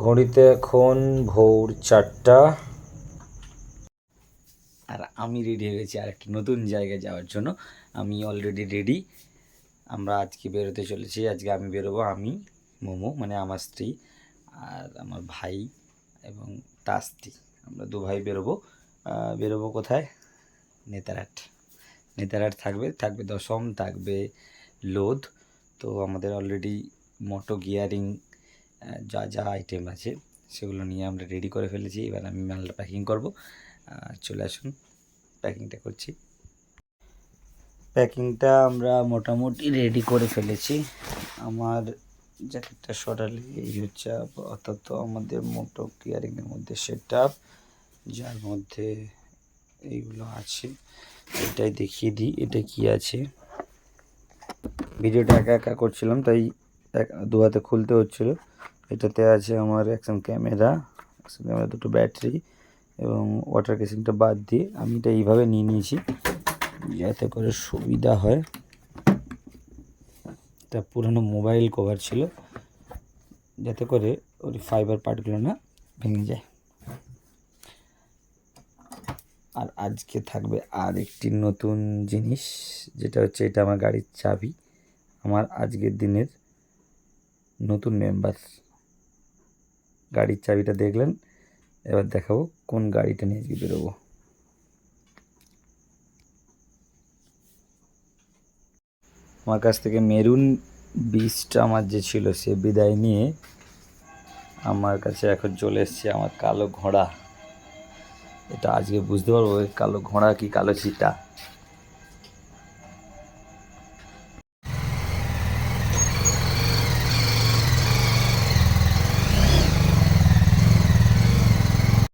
ঘড়িতে এখন ভোর 4টা আর আমি রেডি হয়ে গেছি আর একটা নতুন জায়গায় যাওয়ার জন্য। আমি অলরেডি রেডি। আমরা আজকে বেরোতে চলেছি। আজকে আমি বেরোবো, আমি, মোমো মানে আমার স্ত্রী আর আমার ভাই এবং তার স্ত্রী, আমরা দু ভাই বেরোবো কোথায়? নেতারহাট। নেতারহাট থাকবে দশম, থাকবে লোধ। তো আমাদের অলরেডি মোটো গিয়ারিং যা যা আইটেম আছে সেগুলো নিয়ে আমরা রেডি করে ফেলেছি। এবার আমি মালটা প্যাকিং করব। চলে আসুন, প্যাকিংটা করছি। প্যাকিংটা আমরা মোটামুটি রেডি করে ফেলেছি। আমার জ্যাকেটটা সরালে এই হচ্ছে আপাতত আমাদের মোটো গিয়ারিংয়ের মধ্যে সেট আপ, যার মধ্যে এইগুলো আছে। এটাই দেখিয়ে দিই এটা কি আছে। ভিডিওটা একা একা করছিলাম তাই দু হাতে খুলতে হচ্ছিলো। এটাতে আছে আমার অ্যাকশন ক্যামেরা, দুটো ব্যাটারি এবং ওয়াটার কেসিংটা বাদ দিয়ে আমি এটা এইভাবে নিয়ে নিয়েছি যাতে করে সুবিধা হয়। এটা পুরনো মোবাইল কভার ছিল যাতে করে ওই ফাইবার পার্টগুলো না ভেঙে যায়। আর আজকে থাকবে আর একটি নতুন জিনিস, যেটা হচ্ছে এটা আমার গাড়ির চাবি। আমার আজকের দিনের নতুন মেম্বার। গাড়ির চাবিটা দেখলেন, এবার দেখাবো কোন গাড়িটা নিয়ে আজকে বেরোবো। আমার কাছ থেকে মেরুন বিস্টটা আমার যে ছিল সে বিদায় নিয়ে আমার কাছে এখন চলে এসছে আমার কালো ঘোড়া। এটা আজকে বুঝতে পারবো কালো ঘোড়া কি কালো চিতা।